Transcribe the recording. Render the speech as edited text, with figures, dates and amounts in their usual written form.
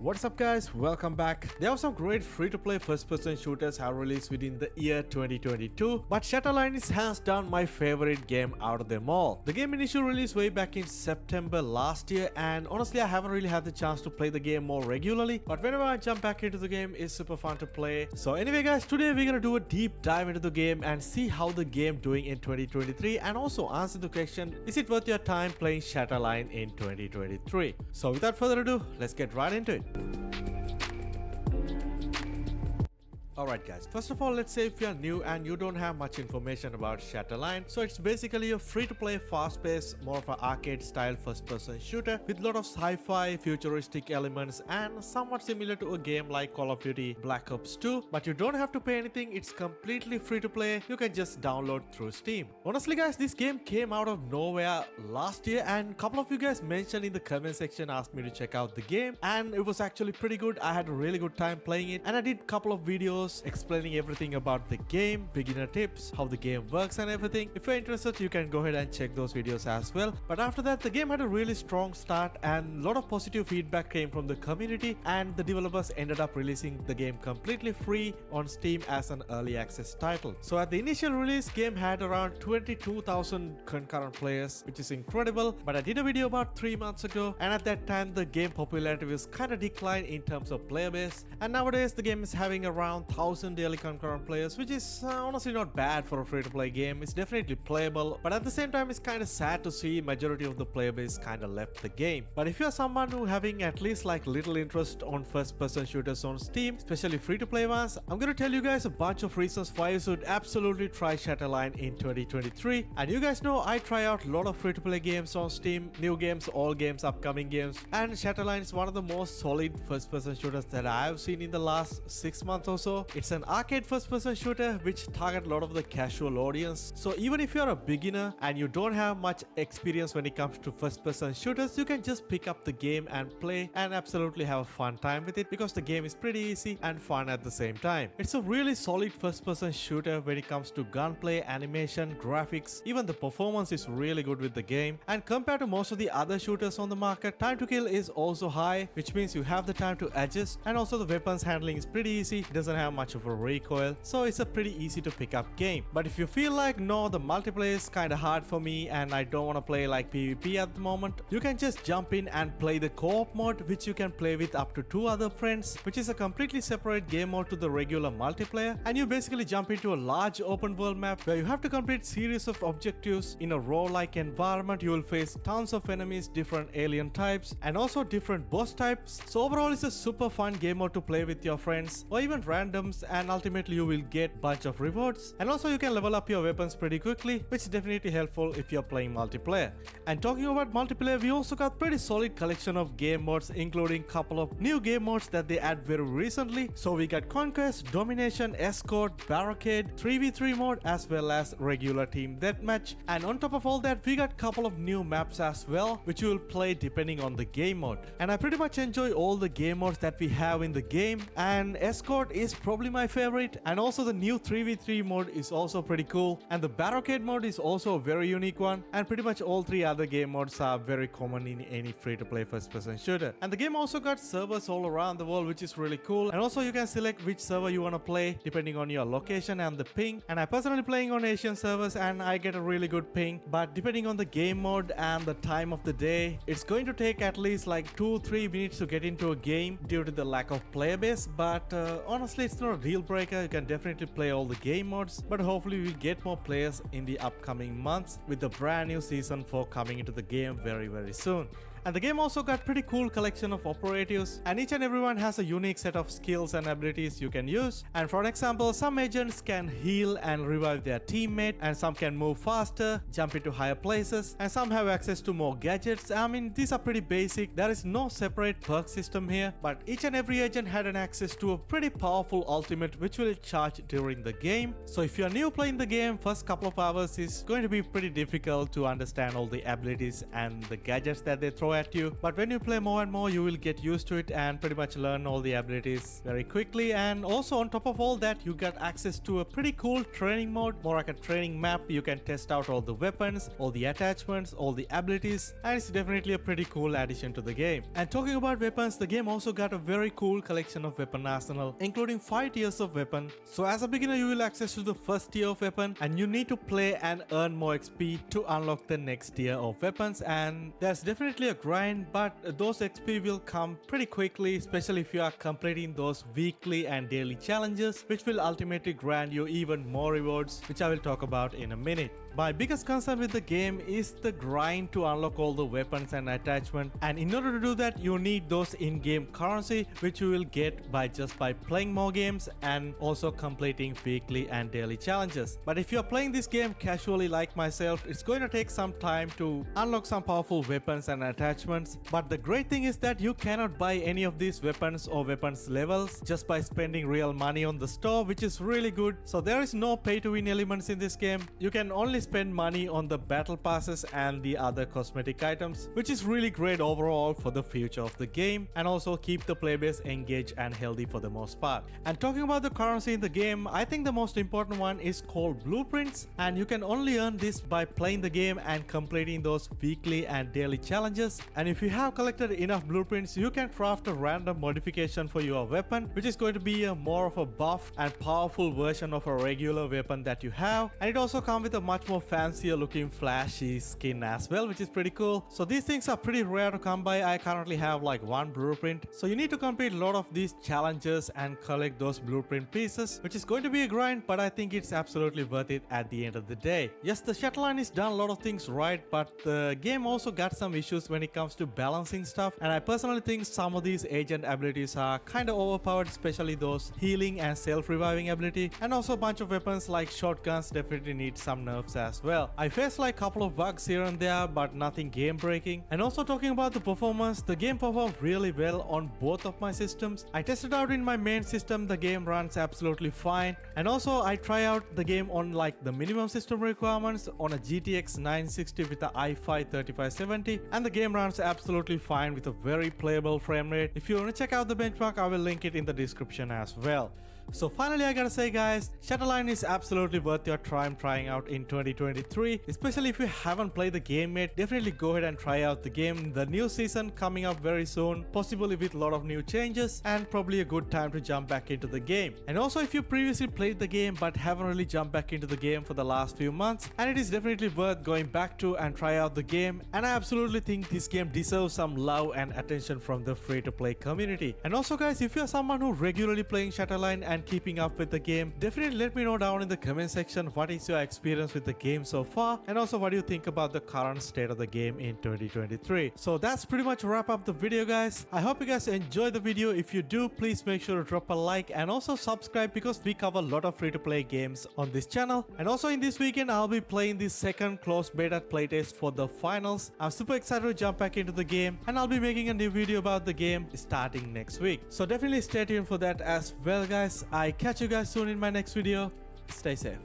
What's up guys, welcome back. There are some great free-to-play first-person shooters have released within the year 2022, but Shatterline is hands down my favorite game out of them all. The game initially released way back in September last year, and honestly I haven't really had the chance to play the game more regularly, but whenever I jump back into the game it's super fun to play. So anyway guys, today we're gonna do a deep dive into the game and see how the game doing in 2023 and also answer the question, is it worth your time playing Shatterline in 2023? So without further ado, let's get right into it. Alright guys, first of all, let's say if you are new and you don't have much information about Shatterline, so it's basically a free-to-play, fast-paced, more of an arcade-style first-person shooter with a lot of sci-fi, futuristic elements and somewhat similar to a game like Call of Duty Black Ops 2, but you don't have to pay anything, it's completely free-to-play, you can just download through Steam. Honestly guys, this game came out of nowhere last year and a couple of you guys mentioned in the comment section, asked me to check out the game, and it was actually pretty good. I had a really good time playing it and I did a couple of videos explaining everything about the game, beginner tips, how the game works and everything. If you're interested, you can go ahead and check those videos as well. But after that, the game had a really strong start and a lot of positive feedback came from the community, and the developers ended up releasing the game completely free on Steam as an early access title. So at the initial release, game had around 22,000 concurrent players, which is incredible, but I did a video about 3 months ago and at that time the game popularity was kind of declined in terms of player base, and nowadays the game is having around 1,000 daily concurrent players, which is honestly not bad for a free-to-play game. It's definitely playable, but at the same time it's kind of sad to see majority of the player base kind of left the game. But if you're someone who having at least like little interest on first-person shooters on Steam, especially free-to-play ones, I'm gonna tell you guys a bunch of reasons why you should absolutely try Shatterline in 2023. And you guys know I try out a lot of free-to-play games on Steam, new games, old games, upcoming games, and Shatterline is one of the most solid first-person shooters that I have seen in the last 6 months or so. It's an arcade first-person shooter which target a lot of the casual audience. So even if you're a beginner and you don't have much experience when it comes to first-person shooters, you can just pick up the game and play and absolutely have a fun time with it, because the game is pretty easy and fun at the same time. It's a really solid first-person shooter when it comes to gunplay, animation, graphics, even the performance is really good with the game. And compared to most of the other shooters on the market, time to kill is also high, which means you have the time to adjust, and also the weapons handling is pretty easy, it doesn't have much of a recoil, so it's a pretty easy to pick up game. But if you feel like no, the multiplayer is kinda hard for me and I don't want to play like PvP at the moment, you can just jump in and play the co-op mode, which you can play with up to 2 other friends, which is a completely separate game mode to the regular multiplayer. And you basically jump into a large open world map where you have to complete series of objectives in a row-like environment. You will face tons of enemies, different alien types and also different boss types. So overall it's a super fun game mode to play with your friends or even randoms, and ultimately you will get bunch of rewards, and also you can level up your weapons pretty quickly, which is definitely helpful if you're playing multiplayer. And talking about multiplayer, we also got pretty solid collection of game modes, including couple of new game modes that they add very recently. So we got Conquest, Domination, Escort, Barricade, 3v3 mode as well as regular team deathmatch, and on top of all that we got couple of new maps as well, which you will play depending on the game mode. And I pretty much enjoy all the game modes that we have in the game, and Escort is probably my favorite, and also the new 3v3 mode is also pretty cool, and the Barricade mode is also a very unique one, and pretty much all 3 other game modes are very common in any free-to-play first-person shooter. And the game also got servers all around the world, which is really cool, and also you can select which server you want to play depending on your location and the ping. And I personally playing on Asian servers and I get a really good ping, but depending on the game mode and the time of the day, it's going to take at least like 2-3 minutes to get into a game due to the lack of player base. But honestly it's not a deal breaker, you can definitely play all the game modes, but hopefully we'll get more players in the upcoming months with the brand new season 4 coming into the game very soon. And the game also got pretty cool collection of operatives, and each and everyone has a unique set of skills and abilities you can use. And for an example, some agents can heal and revive their teammate, and some can move faster, jump into higher places, and some have access to more gadgets. I mean, these are pretty basic, there is no separate perk system here, but each and every agent had an access to a pretty powerful ultimate which will charge during the game. So if you're new playing the game, first couple of hours is going to be pretty difficult to understand all the abilities and the gadgets that they throw throw at you, but when you play more and more you will get used to it and pretty much learn all the abilities very quickly. And also on top of all that, you get access to a pretty cool training mode, more like a training map. You can test out all the weapons, all the attachments, all the abilities, and it's definitely a pretty cool addition to the game. And talking about weapons, the game also got a very cool collection of weapon arsenal, including 5 tiers of weapon. So as a beginner you will access to the first tier of weapon, and you need to play and earn more XP to unlock the next tier of weapons. And there's definitely a grind, but those XP will come pretty quickly, especially if you are completing those weekly and daily challenges, which will ultimately grant you even more rewards, which I will talk about in a minute. My biggest concern with the game is the grind to unlock all the weapons and attachment, and in order to do that you need those in-game currency, which you will get by playing more games and also completing weekly and daily challenges. But if you're playing this game casually like myself, it's going to take some time to unlock some powerful weapons and attachments. But the great thing is that you cannot buy any of these weapons or weapons levels just by spending real money on the store, which is really good. So there is no pay to win elements in this game. You can only spend money on the battle passes and the other cosmetic items, which is really great overall for the future of the game, and also keep the playbase engaged and healthy for the most part. And talking about the currency in the game, I think the most important one is called blueprints, and you can only earn this by playing the game and completing those weekly and daily challenges. And if you have collected enough blueprints, you can craft a random modification for your weapon, which is going to be a more of a buff and powerful version of a regular weapon that you have. And it also comes with a much more fancier looking flashy skin as well, which is pretty cool. So these things are pretty rare to come by. I currently have like 1 blueprint, so you need to complete a lot of these challenges and collect those blueprint pieces, which is going to be a grind, but I think it's absolutely worth it at the end of the day. Yes, the Shatterline has done a lot of things right, but the game also got some issues when it comes to balancing stuff, and I personally think some of these agent abilities are kind of overpowered, especially those healing and self-reviving ability, and also a bunch of weapons like shotguns definitely need some nerfs as well. I faced like a couple of bugs here and there, but nothing game breaking. And also talking about the performance, the game performed really well on both of my systems. I tested out in my main system, the game runs absolutely fine, and also I try out the game on like the minimum system requirements on a GTX 960 with the i5 3570, and the game runs absolutely fine with a very playable frame rate. If you want to check out the benchmark, I will link it in the description as well. So finally I gotta say guys, Shatterline is absolutely worth your time trying out in 2023, especially if you haven't played the game yet. Definitely go ahead and try out the game. The new season coming up very soon, possibly with a lot of new changes, and probably a good time to jump back into the game. And also if you previously played the game but haven't really jumped back into the game for the last few months, and it is definitely worth going back to and try out the game. And I absolutely think this game deserves some love and attention from the free-to-play community. And also guys, if you're someone who regularly playing Shatterline and keeping up with the game, definitely let me know down in the comment section what is your experience with the game so far, and also what do you think about the current state of the game in 2023. So that's pretty much wrap up the video guys. I hope you guys enjoyed the video. If you do, please make sure to drop a like and also subscribe, because we cover a lot of free-to-play games on this channel. And also in this weekend I'll be playing the second closed beta playtest for the finals. I'm super excited to jump back into the game, and I'll be making a new video about the game starting next week. So definitely stay tuned for that as well guys. I catch you guys soon in my next video. Stay safe.